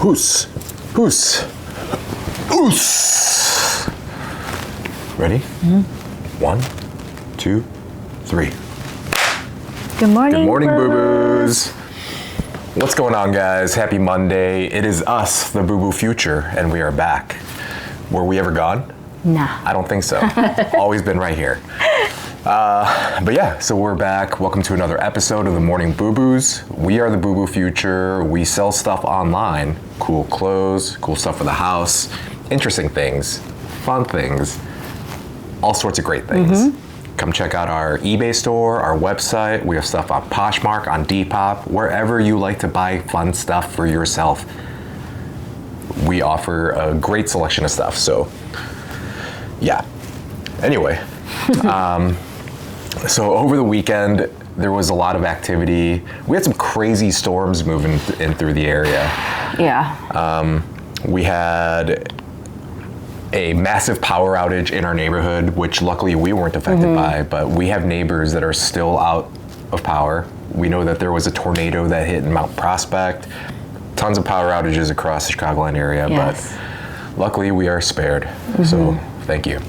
Hoos. Hoos. Hoos. Ready? Mm-hmm. 1, 2, 3. Good morning. Good morning, Bubus. What's going on, guys? Happy Monday. It is us, the Bubu Future, and we are back. Were we ever gone? Nah. I don't think so. Always been right here. But yeah, so we're back. Welcome to another episode of the Morning Bubus. We are the Bubu Future. We sell stuff online. Cool clothes, cool stuff for the house, interesting things, fun things, all sorts of great things. Mm-hmm. Come check out our eBay store, our website. We have stuff on Poshmark, on Depop, wherever you like to buy fun stuff for yourself. We offer a great selection of stuff. So yeah. Anyway, so over the weekend, there was a lot of activity. We had some crazy storms moving in through the area. Yeah. We had a massive power outage in our neighborhood, which luckily we weren't affected by, but we have neighbors that are still out of power. We know that there was a tornado that hit in Mount Prospect. Tons of power outages across the Chicagoland area, Yes. but luckily we are spared. So thank you.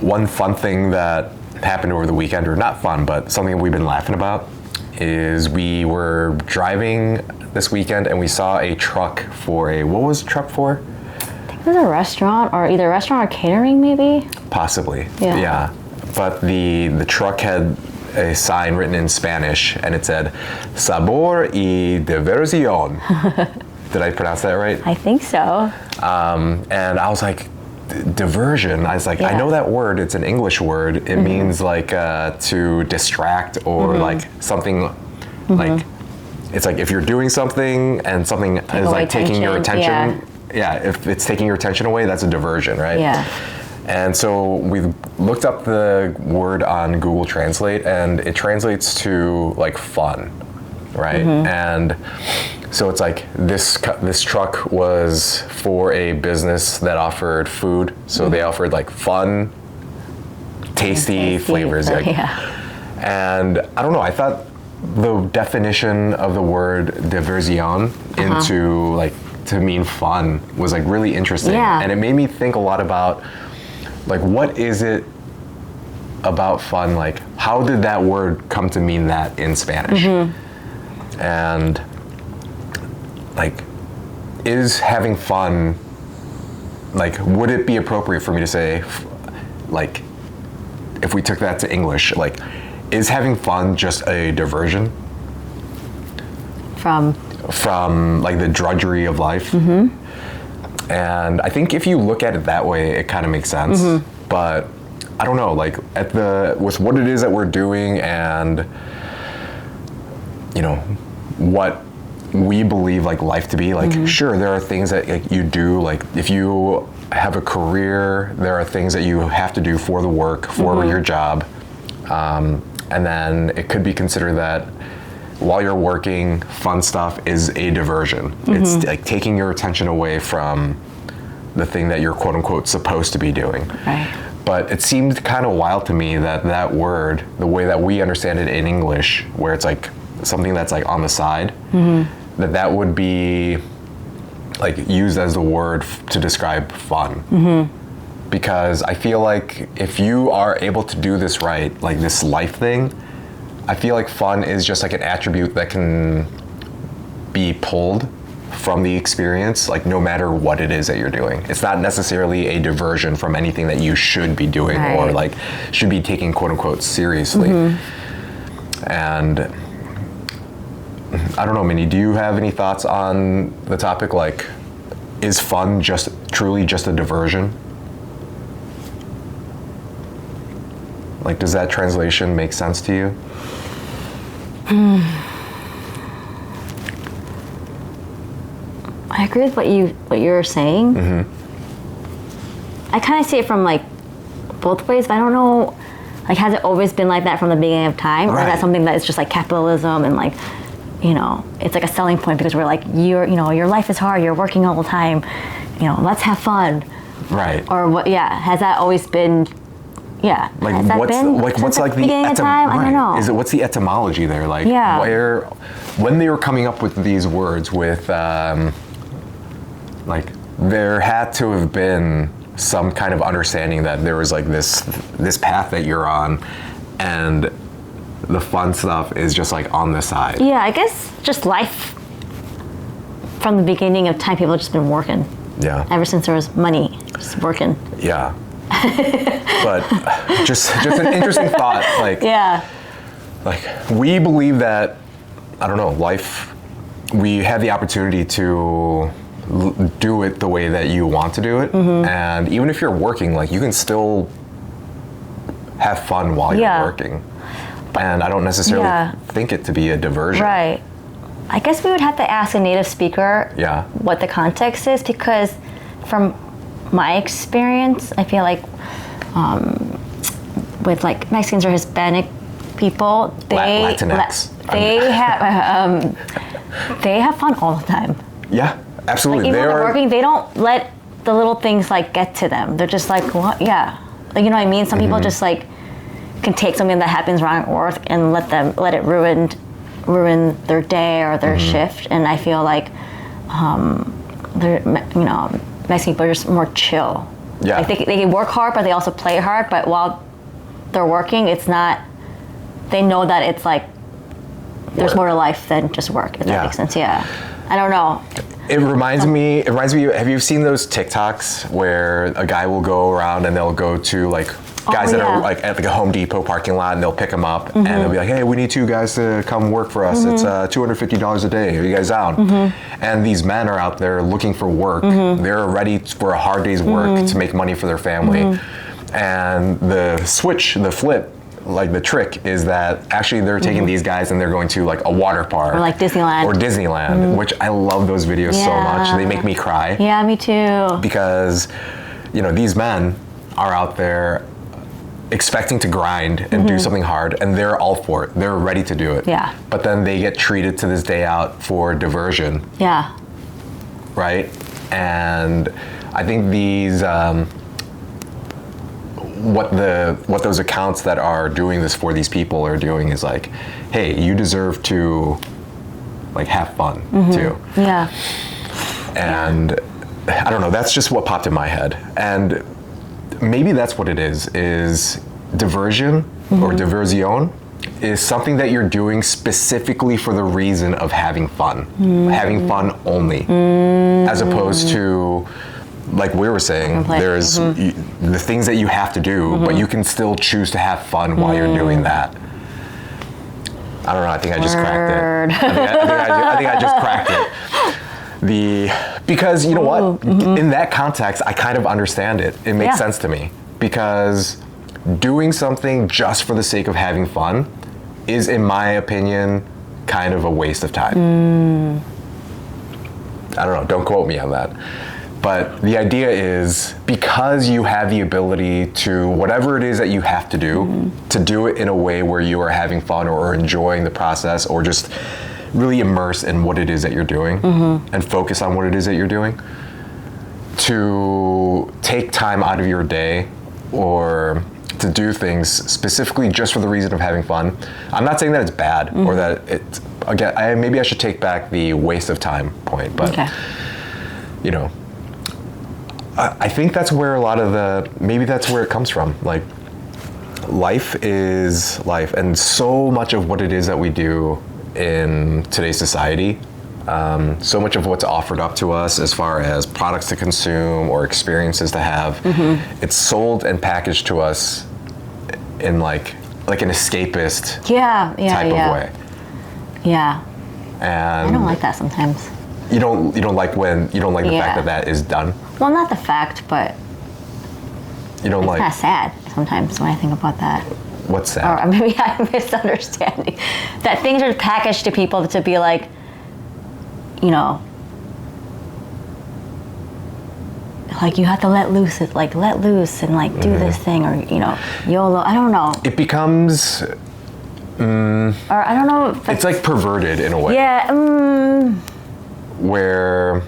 One fun thing that happened over the weekend, or not fun, but something we've been laughing about, is we were driving this weekend and we saw a truck for what was the truck for? I think it was a restaurant, or either restaurant or catering, maybe? Possibly, yeah. But the truck had a sign written in Spanish and it said, Sabor y Diversion. Did I pronounce that right? I think so. And I was like, diversion. I was like, Yeah. I know that word. It's an English word. It means like to distract or like something like, it's like if you're doing something and something is like taking your attention. Yeah, if it's taking your attention away, that's a diversion, right? Yeah. And so we looked up the word on Google Translate and it translates to like fun, right? And so it's like this truck was for a business that offered food. So they offered like fun, tasty flavors. Like, and I don't know, I thought the definition of the word diversion into like to mean fun was like really interesting. Yeah. And it made me think a lot about like, what is it about fun? Like, how did that word come to mean that in Spanish? And like, is having fun, like, would it be appropriate for me to say, like, if we took that to English, like, is having fun just a diversion? From like the drudgery of life? And I think if you look at it that way, it kind of makes sense. But I don't know, like, with what it is that we're doing and, you know, what we believe like life to be, like sure, there are things that like, you do, like if you have a career, there are things that you have to do for the work, for your job, and then it could be considered that while you're working, fun stuff is a diversion. It's like taking your attention away from the thing that you're quote unquote supposed to be doing. Right. But it seemed kind of wild to me that that word, the way that we understand it in English, where it's like something that's like on the side, that would be like used as the word to describe fun. Because I feel like if you are able to do this right, like this life thing, I feel like fun is just like an attribute that can be pulled from the experience, like no matter what it is that you're doing. It's not necessarily a diversion from anything that you should be doing or like should be taking quote unquote seriously. And I don't know, Minnie, do you have any thoughts on the topic? Like, is fun truly just a diversion? Like, does that translation make sense to you? I agree with what you're saying. I kind of see it from like both ways, but I don't know, like, has it always been like that from the beginning of time? Or is that something that is just like capitalism and like, you know, it's like a selling point because we're like, your life is hard, you're working all the time, let's have fun. Right. Or what, has that always been Yeah. Like Has that what's been like since what's like the beginning of time? I don't know. Is it what's the etymology there? Like Yeah. where when they were coming up with these words with like there had to have been some kind of understanding that there was like this path that you're on, and the fun stuff is just like on the side. Yeah, I guess just life from the beginning of time, people have just been working. Yeah. Ever since there was money, just working. Yeah. But just an interesting thought. Like, Yeah. like we believe that, I don't know, life, we have the opportunity to do it the way that you want to do it. And even if you're working, like you can still have fun while Yeah. you're working. And I don't necessarily Yeah. think it to be a diversion. Right. I guess we would have to ask a native speaker Yeah. what the context is, because from my experience, I feel like with like Mexicans or Hispanic people, Latinx. they have fun all the time. Yeah, absolutely. Like, even when they're working, they don't let the little things like get to them. They're just like, what? Yeah, like, you know what I mean. Some people just like can take something that happens wrong at work and let it ruin their day or their shift. And I feel like Mexican people are just more chill. Yeah. Like they can work hard, but they also play hard. But while they're working, it's not. They know that it's like there's more to life than just work. If that makes sense. Yeah. I don't know. It reminds me. Have you seen those TikToks where a guy will go around and they'll go to like guys that are like at like a Home Depot parking lot, and they'll pick them up and they'll be like, "Hey, we need two guys to come work for us. It's $250 a day. Are you guys down?" And these men are out there looking for work. They're ready for a hard day's work to make money for their family. And the flip, like the trick is that actually they're taking these guys and they're going to like a water park. Or like Disneyland. Which I love those videos so much. They make me cry. Yeah, me too. Because, these men are out there expecting to grind and do something hard, and they're all for it. They're ready to do it. Yeah. But then they get treated to this day out for diversion. Yeah. Right? And I think these what those accounts that are doing this for these people are doing is like, hey, you deserve to like have fun too. Yeah. And I don't know, that's just what popped in my head. And maybe that's what it is diversion or diversion is something that you're doing specifically for the reason of having fun. Having fun only. As opposed to, like we were saying, there's the things that you have to do, but you can still choose to have fun while you're doing that. I don't know, I think I just cracked it. I think I just cracked it. Because you know what? In that context, I kind of understand it. It makes sense to me. Because doing something just for the sake of having fun is, in my opinion, kind of a waste of time. I don't know, don't quote me on that. But the idea is, because you have the ability to, whatever it is that you have to do it in a way where you are having fun or enjoying the process, or just really immerse in what it is that you're doing and focus on what it is that you're doing, to take time out of your day or to do things specifically just for the reason of having fun. I'm not saying that it's bad or that it's, again, maybe I should take back the waste of time point, but I think that's where maybe that's where it comes from. Like, life is life, and so much of what it is that we do in today's society, so much of what's offered up to us as far as products to consume or experiences to have, it's sold and packaged to us in like an escapist type of way. Yeah. And I don't like that sometimes. You don't like the fact that is done? Well, not the fact, but you don't it's kind of sad sometimes when I think about that. What's sad? Or maybe I'm misunderstanding. That things are packaged to people to be like, like you have to let loose and like do this thing, or YOLO. I don't know. It becomes. Or I don't know. If it's like perverted in a way. Yeah. Where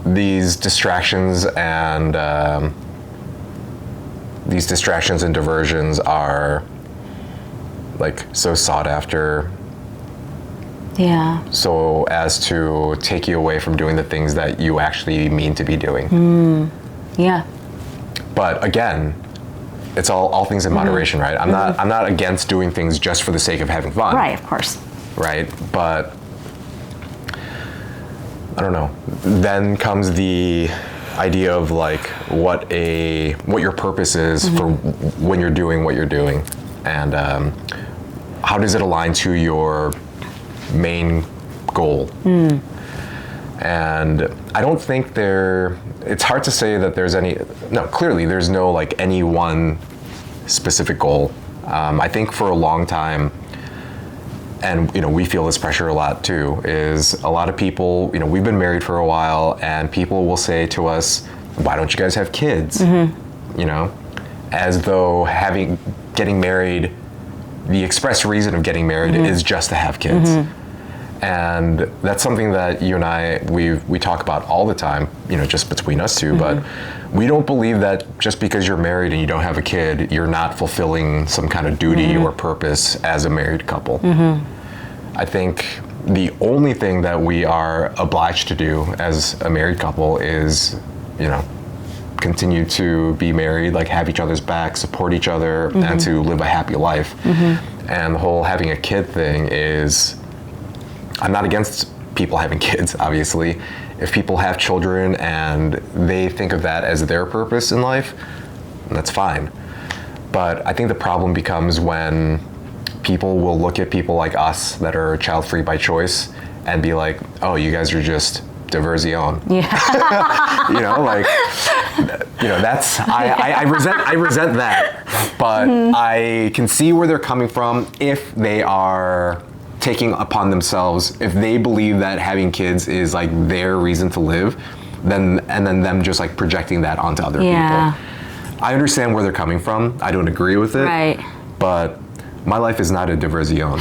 these distractions and these distractions and diversions are like so sought after, Yeah. so as to take you away from doing the things that you actually mean to be doing. Yeah. But again, it's all things in moderation, right? I'm not against doing things just for the sake of having fun. Right, of course. Right? But I don't know. Then comes the idea of like what your purpose is for when you're doing what you're doing, and how does it align to your main goal. And I don't think it's hard to say that there's clearly there's no like any one specific goal. I think for a long time, and we feel this pressure a lot too, is a lot of people, we've been married for a while and people will say to us, why don't you guys have kids? As though getting married, the express reason of getting married is just to have kids. And that's something that you and I, we talk about all the time, just between us two, but we don't believe that just because you're married and you don't have a kid, you're not fulfilling some kind of duty or purpose as a married couple. I think the only thing that we are obliged to do as a married couple is, continue to be married, like have each other's back, support each other, and to live a happy life. And the whole having a kid thing is, I'm not against people having kids, obviously. If people have children and they think of that as their purpose in life, that's fine. But I think the problem becomes when people will look at people like us that are child-free by choice and be like, oh, you guys are just diversion. Yeah. That's, I resent that. But I can see where they're coming from if they are taking upon themselves, if they believe that having kids is like their reason to live, then them just like projecting that onto other people. I understand where they're coming from. I don't agree with it. Right. But my life is not a diversion.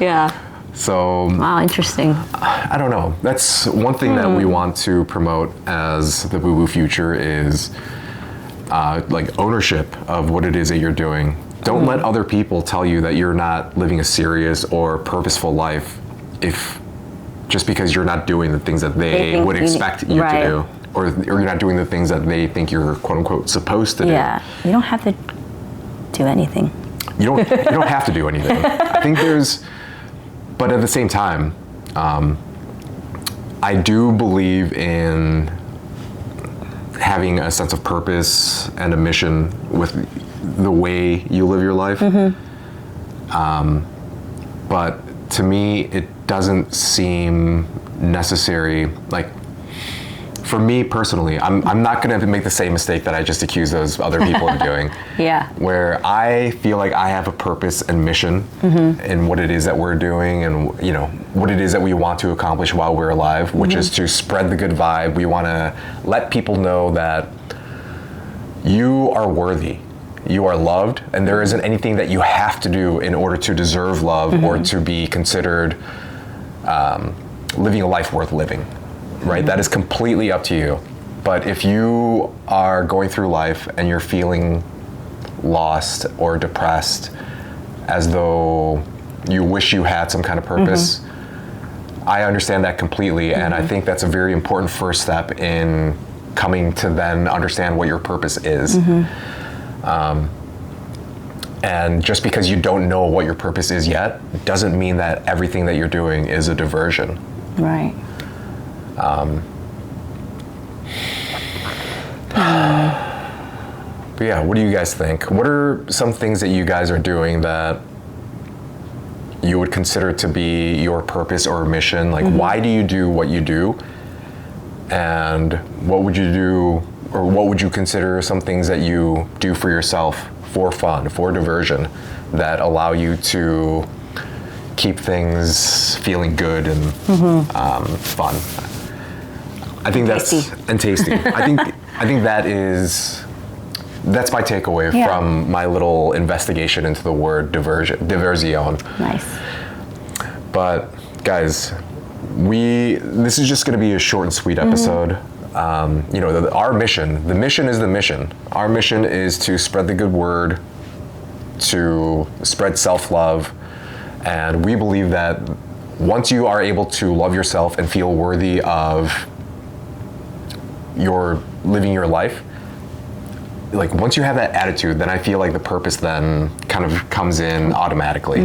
Yeah. So wow, interesting. I don't know. That's one thing that we want to promote as the Bubu Future is like ownership of what it is that you're doing. Don't let other people tell you that you're not living a serious or purposeful life just because you're not doing the things that they would expect you to do, or you're not doing the things that they think you're quote unquote supposed to do. Yeah, you don't have to do anything. You don't have to do anything. I think but at the same time, I do believe in having a sense of purpose and a mission with the way you live your life. But to me, it doesn't seem necessary. Like, for me personally, I'm not going to make the same mistake that I just accused those other people of doing. Yeah. Where I feel like I have a purpose and mission in what it is that we're doing, and what it is that we want to accomplish while we're alive, which is to spread the good vibe. We want to let people know that you are worthy. You are loved, and there isn't anything that you have to do in order to deserve love or to be considered living a life worth living. Right? That is completely up to you. But if you are going through life and you're feeling lost or depressed, as though you wish you had some kind of purpose, I understand that completely. And I think that's a very important first step in coming to then understand what your purpose is. And just because you don't know what your purpose is yet, doesn't mean that everything that you're doing is a diversion. Right. But yeah, what do you guys think? What are some things that you guys are doing that you would consider to be your purpose or mission? Like, why do you do what you do? And what would you do, or what would you consider some things that you do for yourself, for fun, for diversion, that allow you to keep things feeling good and fun? I think tasty. And tasty. I think that's my takeaway from my little investigation into the word diversion. Nice. But guys, this is just going to be a short and sweet episode. our mission, the mission is the mission. Our mission is to spread the good word, to spread self-love. And we believe that once you are able to love yourself and feel worthy of living your life, like once you have that attitude, then I feel like the purpose then kind of comes in automatically.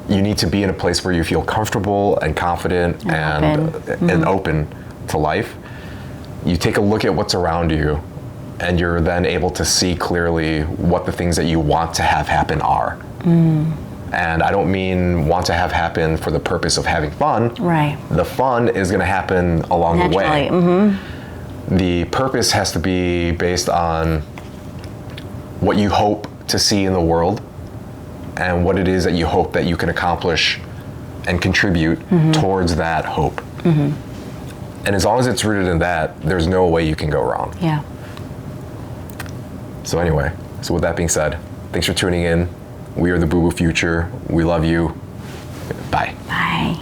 You need to be in a place where you feel comfortable and confident and open to life. You take a look at what's around you, and you're then able to see clearly what the things that you want to have happen are. And I don't mean want to have happen for the purpose of having fun. Right. The fun is going to happen along Naturally. the way. The purpose has to be based on what you hope to see in the world and what it is that you hope that you can accomplish and contribute towards that hope. And as long as it's rooted in that, there's no way you can go wrong. Yeah. So anyway, with that being said, thanks for tuning in. We are the Bubu Future. We love you. Bye. Bye.